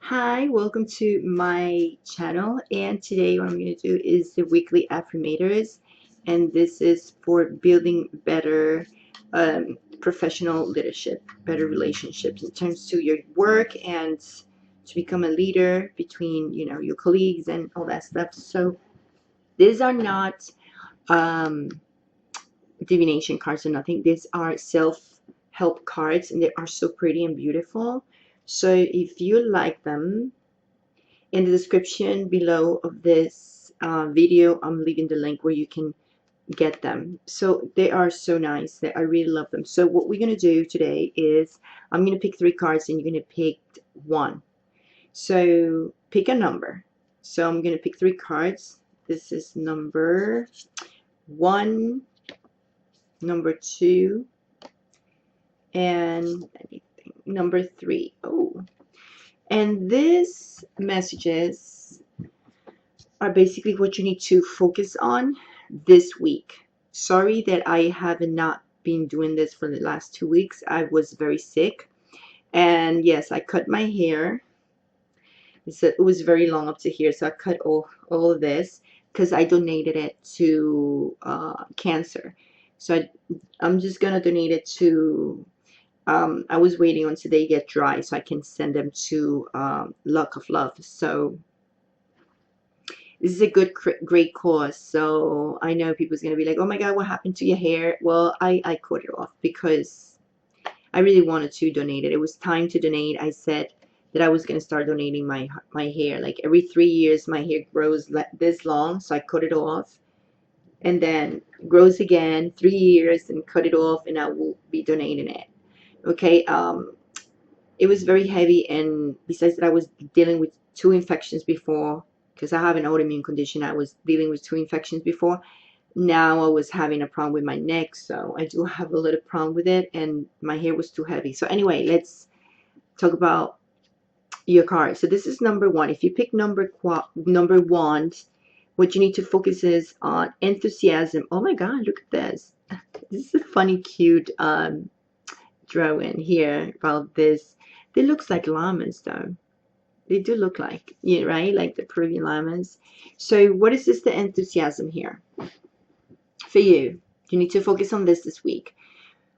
Hi, welcome to my channel, and today what I'm going to do is the weekly affirmators, and this is for building better professional leadership, better relationships in terms to your work and to become a leader between your colleagues and all that stuff. So these are not um, divination cards or nothing. These are self-help cards, and they are so pretty and beautiful. So if you like them, in the description below of this video, I'm leaving the link where you can get them. So they are so nice. I really love them. So what we're going to do today is I'm going to pick 3 cards and you're going to pick one. So pick a number. So I'm going to pick 3 cards. This is number 1, number 2, and number 3. Oh, and this messages are basically what you need to focus on this week. Sorry that I have not been doing this for the last 2 weeks. I was very sick, and yes, I cut my hair. It was very long up to here, so I cut all of this because I donated it to cancer. So I'm just gonna donate it to I was waiting until they get dry so I can send them to Luck of Love. So this is a great cause. So I know people's gonna be like, oh my god, what happened to your hair? Well, I cut it off because I really wanted to donate it. It was time to donate. I said that I was gonna start donating my hair. Like every 3 years my hair grows this long, so I cut it off, and then grows again 3 years and cut it off, and I will be donating it. Okay. It was very heavy, and besides that I was dealing with 2 infections before, because I have an autoimmune condition. I was dealing with 2 infections before. Now I was having a problem with my neck, so I do have a little problem with it, and my hair was too heavy. So anyway, let's talk about your card. So this is number 1. If you pick number 1, what you need to focus is on enthusiasm. Oh my god, look at this. This is a funny, cute drawing here about this. They looks like llamas though. They do look like, yeah, right? Like the Peruvian llamas. So what is this, the enthusiasm here? For you, you need to focus on this week.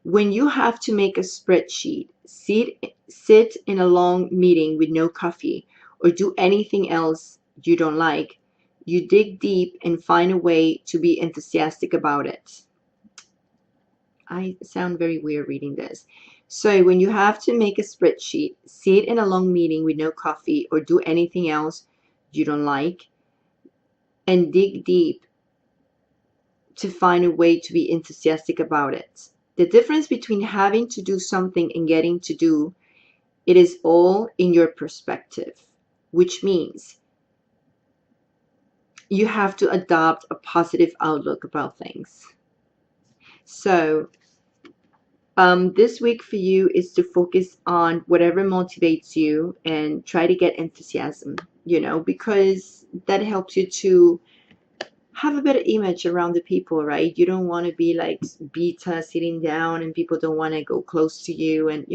When you have to make a spreadsheet, sit in a long meeting with no coffee, or do anything else you don't like, you dig deep and find a way to be enthusiastic about it. I sound very weird reading this. So when you have to make a spreadsheet, sit in a long meeting with no coffee, or do anything else you don't like, and dig deep to find a way to be enthusiastic about it. The difference between having to do something and getting to do it is all in your perspective, which means you have to adopt a positive outlook about things. So this week for you is to focus on whatever motivates you and try to get enthusiasm, because that helps you to have a better image around the people, right? You don't want to be like beta sitting down and people don't want to go close to you, and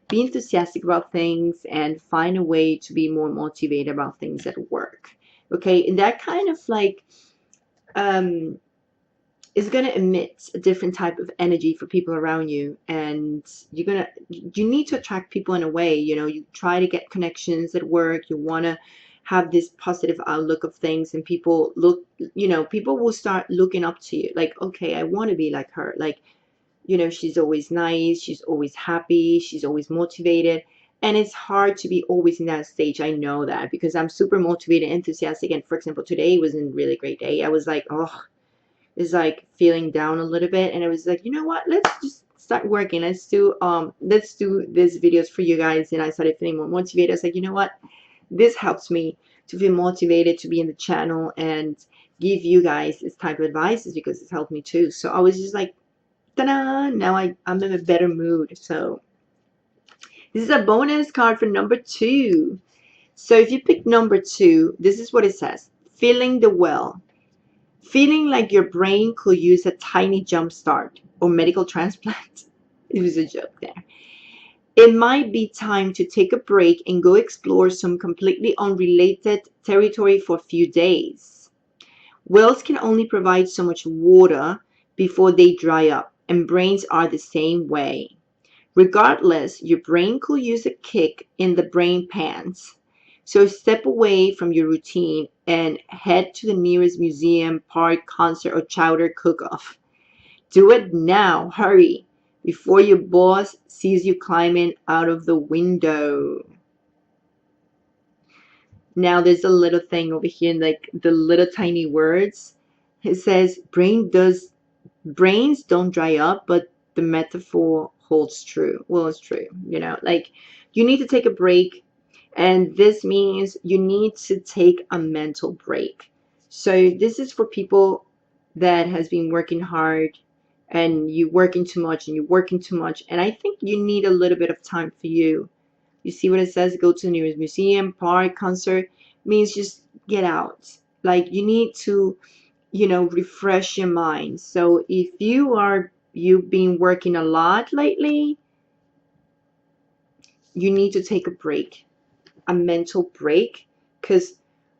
be enthusiastic about things and find a way to be more motivated about things at work. Okay, and that kind of like is going to emit a different type of energy for people around you, and you need to attract people in a way. You try to get connections at work. You want to have this positive outlook of things, and people people will start looking up to you like, okay, I want to be like her. Like, she's always nice, she's always happy, she's always motivated. And it's hard to be always in that stage. I know that because I'm super motivated, enthusiastic, and for example today was a really great day. I was like, oh, is like feeling down a little bit, and I was like, you know what, let's just start working. Let's do these videos for you guys. And I started feeling more motivated. I was like, you know what, this helps me to feel motivated to be in the channel and give you guys this type of advices because it's helped me too. So I was just like, ta-da, now I'm in a better mood. So this is a bonus card for number 2. So if you pick number 2, this is what it says: feeling the well. Feeling like your brain could use a tiny jump start or medical transplant. It was a joke there. It might be time to take a break and go explore some completely unrelated territory for a few days. Wells can only provide so much water before they dry up, and brains are the same way. Regardless, your brain could use a kick in the brain pants. So step away from your routine and head to the nearest museum, park, concert, or chowder cook-off. Do it now, hurry, before your boss sees you climbing out of the window. Now there's a little thing over here, like the little tiny words. It says, brains don't dry up, but the metaphor holds true. Well, it's true, like you need to take a break, and this means you need to take a mental break. So this is for people that has been working hard, and you working too much and you're working too much, and I think you need a little bit of time for you. You see what it says? Go to the nearest museum, park, concert. Means just get out. Like you need to, refresh your mind. So if you've been working a lot lately, you need to take a break, a mental break, because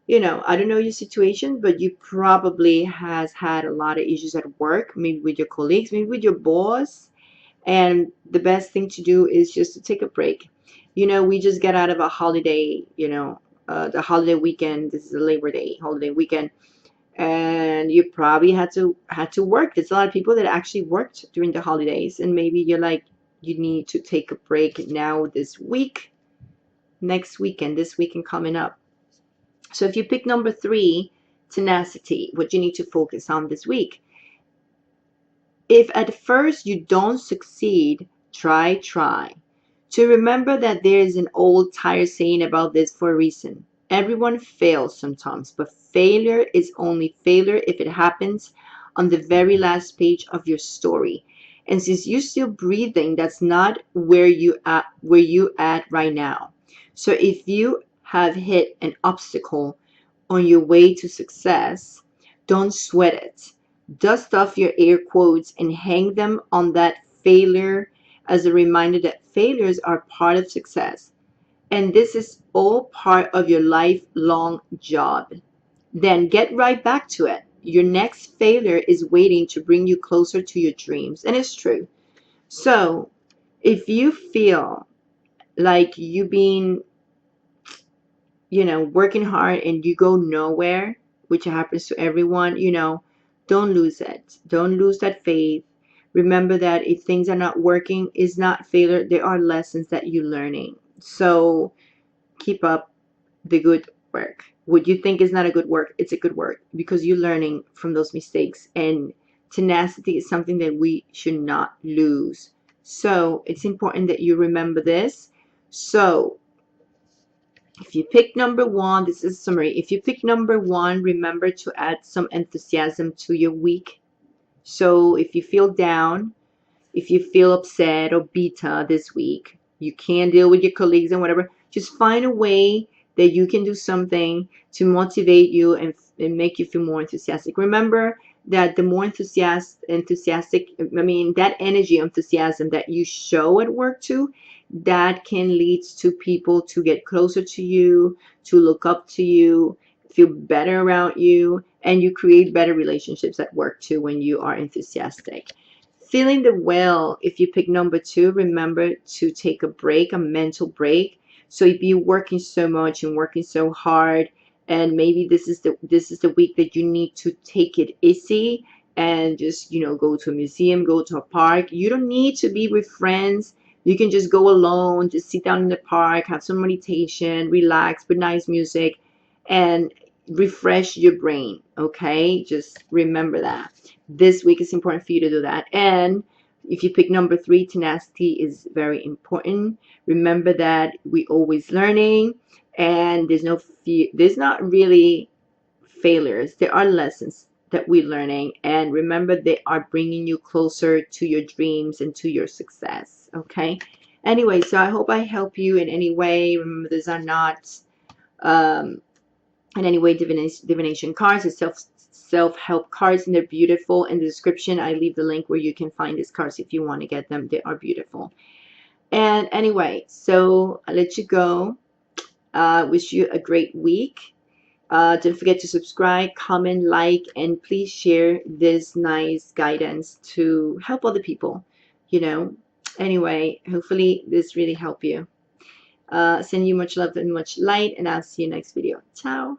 I don't know your situation, but you probably has had a lot of issues at work, maybe with your colleagues, maybe with your boss. And the best thing to do is just to take a break. We just get out of a holiday, the holiday weekend. This is a Labor Day holiday weekend, and you probably had to work. There's a lot of people that actually worked during the holidays, and maybe you're like, you need to take a break now this week, next weekend, this weekend coming up. So if you pick number 3, tenacity, what you need to focus on this week. If at first you don't succeed, try. To remember that there is an old tired saying about this for a reason. Everyone fails sometimes, but failure is only failure if it happens on the very last page of your story. And since you're still breathing, that's not where you at right now. So if you have hit an obstacle on your way to success, don't sweat it. Dust off your air quotes and hang them on that failure as a reminder that failures are part of success. And this is all part of your lifelong job. Then get right back to it. Your next failure is waiting to bring you closer to your dreams. And it's true. So if you feel like you've been working hard and you go nowhere, which happens to everyone, don't lose it. Don't lose that faith. Remember that if things are not working, it's not failure. There are lessons that you're learning. So keep up the good work. What you think is not a good work, it's a good work because you're learning from those mistakes. And tenacity is something that we should not lose. So it's important that you remember this. So if you pick number 1, this is a summary. If you pick number 1, remember to add some enthusiasm to your week. So if you feel down, if you feel upset or bitter this week, you can't deal with your colleagues and whatever, just find a way that you can do something to motivate you and make you feel more enthusiastic. Remember that the more enthusiastic, that energy, enthusiasm that you show at work too, that can lead to people to get closer to you, to look up to you, feel better around you, and you create better relationships at work too when you are enthusiastic. Feeling the well, if you pick number 2, remember to take a break, a mental break. So if you're working so much and working so hard, and maybe this is the week that you need to take it easy and just go to a museum, go to a park. You don't need to be with friends. You can just go alone, just sit down in the park, have some meditation, relax with nice music, and refresh your brain. Okay, just remember that this week is important for you to do that. And if you pick number 3, tenacity is very important. Remember that we always learning, and there's not really failures. There are lessons that we're learning, and remember they are bringing you closer to your dreams and to your success. Okay, anyway, so I hope I help you in any way. Remember, these are not in any way divination cards. It's self-help cards, and they're beautiful. In the description I leave the link where you can find these cards if you want to get them. They are beautiful. And anyway, so I'll let you go. Wish you a great week. Don't forget to subscribe, comment, like, and please share this nice guidance to help other people. Anyway, hopefully this really helped you. Send you much love and much light, and I'll see you next video. Ciao.